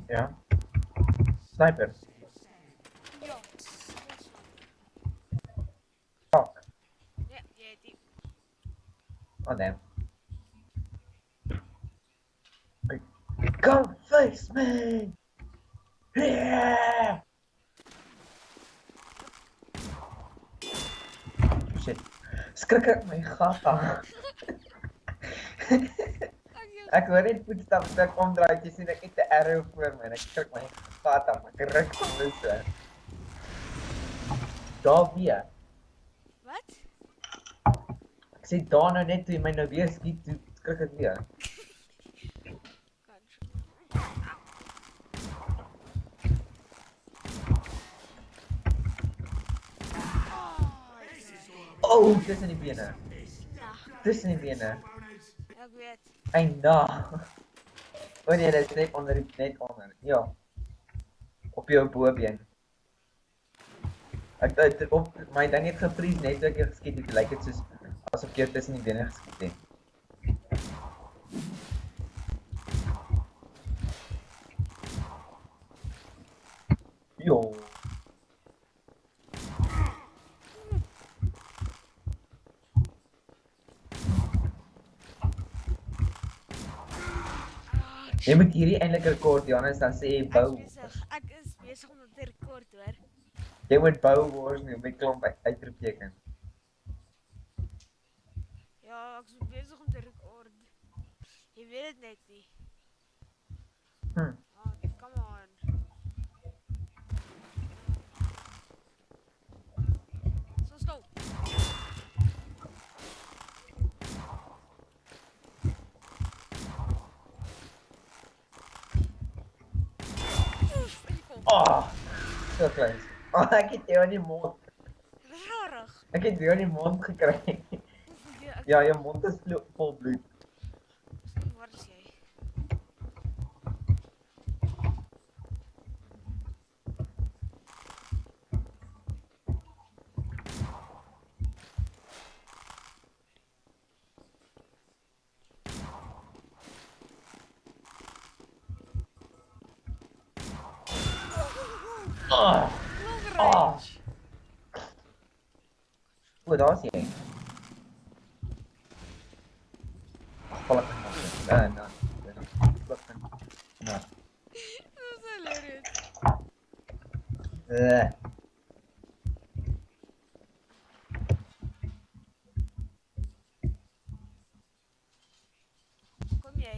Ja. Sniper. Ja. Fuck. Ja, jy het die. Oh damn. Come face me! Yeah! Shit. Skrik ek my gat aan. Ek hoor net voetstappe toe ek omdraai, jy sien ek het 'n arrow voor my en ek skrik my gat aan. Ek ruk hom so. Daar weer. Wat? Ek sê daar nou net toe jy my nou weer skiet, toe skrik ek weer. Oh, tussen die bene. Tussen die bene. Ek weet. Eina. Oh nee, dit is net onder. Ja. Op jou bobeen. Ek op my ding het gevries net toe ek jou geskiet het. Lyk dit soos asof ek jou tussen die bene geskiet het. Jo. Jy moet hierdie eintlik rekord, Johannes, dan sê jy bou. Ek is besig om dit te rekord hoor. Jy moet bou wors nie met klomp uitroepteken. Ja, ek is besig om te rekord. Jy weet dit net nie. Oh, come on. So stil. Oh, so klein. Oh, ek het jou in die mond. Rarig. Ek het jou in die mond gekry. Ja, jou mond is vol bloed. Waar is jy? Ah. Long range. O, daar's jy. Val ek nou. Nee. Nou. Dis hilarious. Kom jy?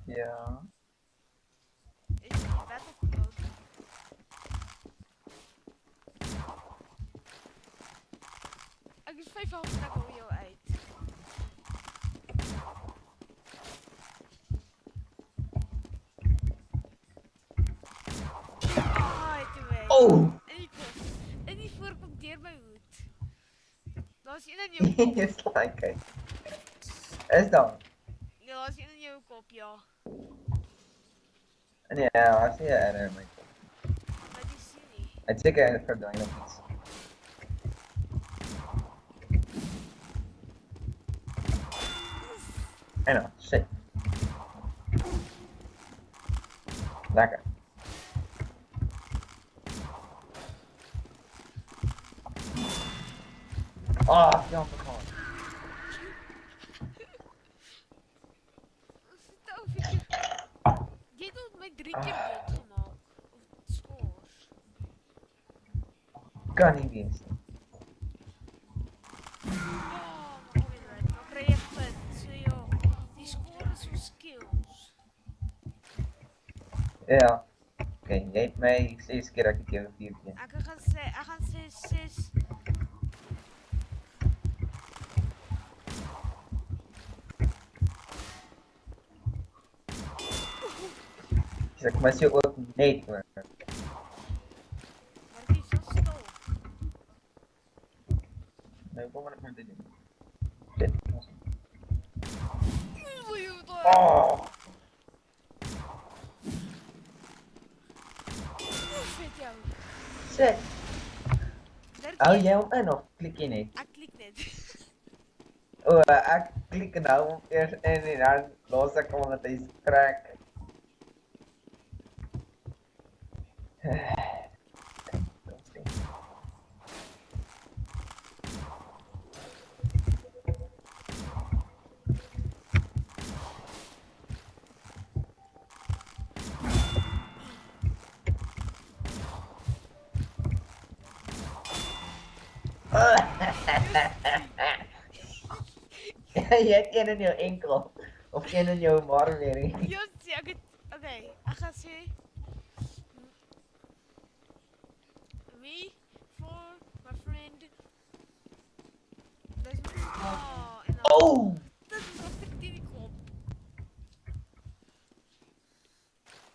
Ja. Is jy battle mode? Ek is 5 half ek hou jou uit. Oh! In die voorkom deur my hoed. Daar's een in jou kop. Dis like it. Is daar? Ja, daar's een in jou kop, ja. Nee, daar's nie 'n error in my kop. Maar jy sien nie. Ek seker hy verdwyn of iets. En nou, shit. Lekker. Ah, jammer gaan. Jy het my 3 keer doodgemaak. Of skors. Kan nie wees nie. Ja, maar kom weer uit. Dan kry jy punt. So ja, die skor is so skills. Ja. Okay, jy het my 6 keer, ek het jou 4 keer. Ek gaan sê 6. Ek mis jou ook net hoor. Maar jy is so stil. Nou kom ek met dit doen. Dit. Oh! Vet jou. Shit. Hou jy hom in of klik jy net? Ek klik net. O, ek klik nou hom eers in en dan los ek hom omdat hy skrik. Jy het een in jou enkel of een in jou marmering. Yes, ja, ek het okay, ek gaan sê me for my friend. Dis en dan Oh! dit is wat ek die kop.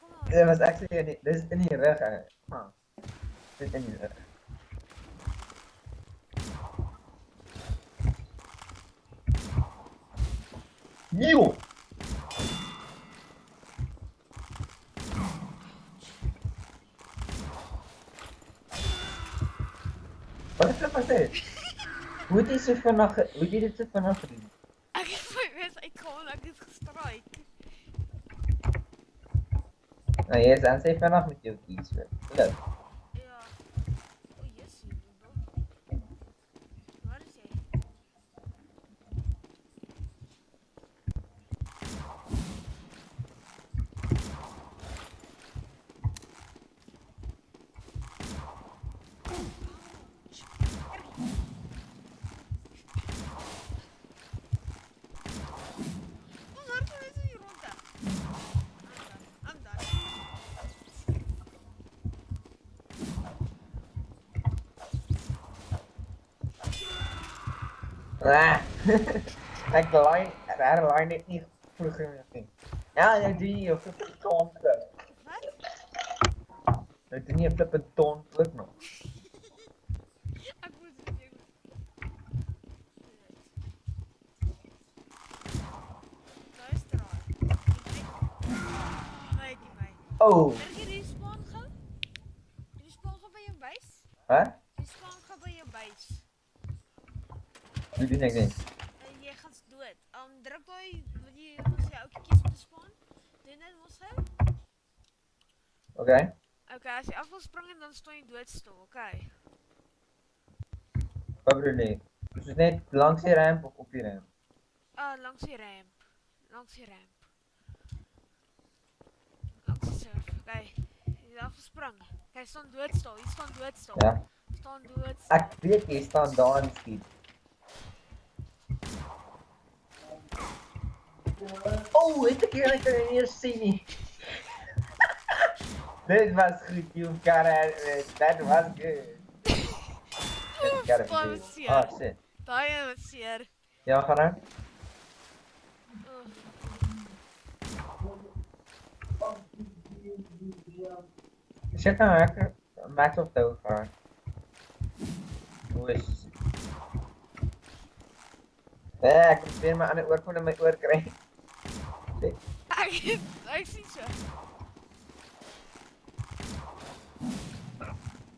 Kom aan. Dit was actually dis in die rug. Dit in die rug. Nieuw! Wat is dit passeer? Hoe het jy so vinnig, hoe het jy dit so vinnig gedoen? Ek het my mes uitgehaal en ek het gestraik. Nou jy is aan sy vinnig met jou kies. Look. Ja. O, jessie, Bobo. Waar is jy? Ons hart is hier rond. I'm done. Ah, ek line net nie vroeg genoeg nie. Ja, nou doen jy jou flippin tont. Wat? Nou doen jy flippin tont ook nog. Ek moet dit doen. Daar is draai. Nee, die my. Oh, Dink jy die spawn gou? Die spawn gou by jou base? wat? Die spawn gou by jou base. Hoe doen ek dit? Jy gaan dood. Druk daai wat jy mos jy ouetjie kies om te spawn. Doen dit mos gou. Okay. Okay, as jy af wil spring en dan staan jy doodstil, okay. Wat bedoel jy? Is dit net langs die ramp of op die ramp? Langs die ramp. Langs die ramp. Langs die surf. Okay. Jy het afgespring. Okay, staan doodstil. Jy staan doodstil. Ja. Staan doodstil. Ek weet jy staan daar en skiet. Oh, het ek hier kan nie eers sien nie. Dit was goed, you got it. That was good. Oef, Got it, daai dude. was Oh seer. shit. Daai was seer. Ja, gaan nou. Oef. Shit, nou ek max of toe gaan. Hoe is? Ek probeer my ander oorfoon in my oor kry. Ek sien so.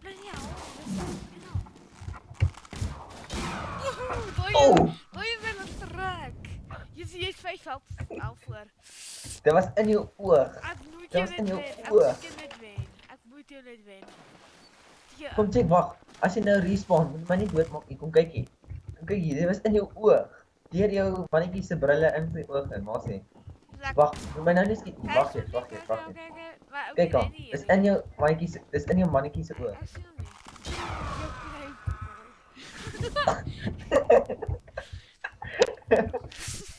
Bloody hell, Oh! Daai is wel 'n trek. Jy sien jy's 5 help voor. Dit was in jou oog. Ek moet Dat jou was net in jou wen. Ek oog. moet jou net wen. Ek moet jou net wen. Ja. Kom check, wag. As jy nou respawn, moet my nie doodmaak nie. Kom kyk hier. Kom kyk hier, dit was in jou oog. Deur jou mannetjie se brille in sy oog in, maar sê. Wag, moet my nou nie skiet nie. Wag eers, wag eers, wag eers. Kyk aan. Dis in jou mannetjie se, dis in jou mannetjie se oog. Ek sien hom nie.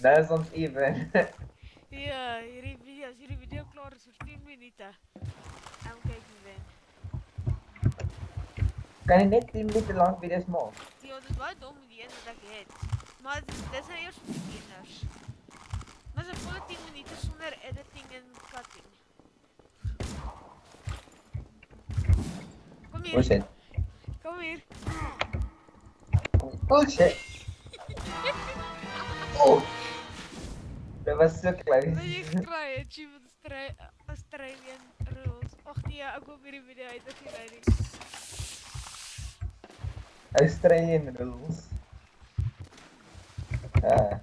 Nou is ons even. Ja, hierdie video klaar is vir 10 minute. Ek kyk nie wen. Kan jy net 10 minute lank video's maak? Ja, dit is baie dom die een wat ek het. Maar dis nou eers vir beginners. Maar se volle 10 minute sonder editing en cutting. Kom Hoe hier. sê? Kom hier. Oh shit. Oh. Dat was so close. Wil jy gekry achievement Australian rules. Ag nee, ek hoop hierdie video uit as jy nie. Australian rules. Ah.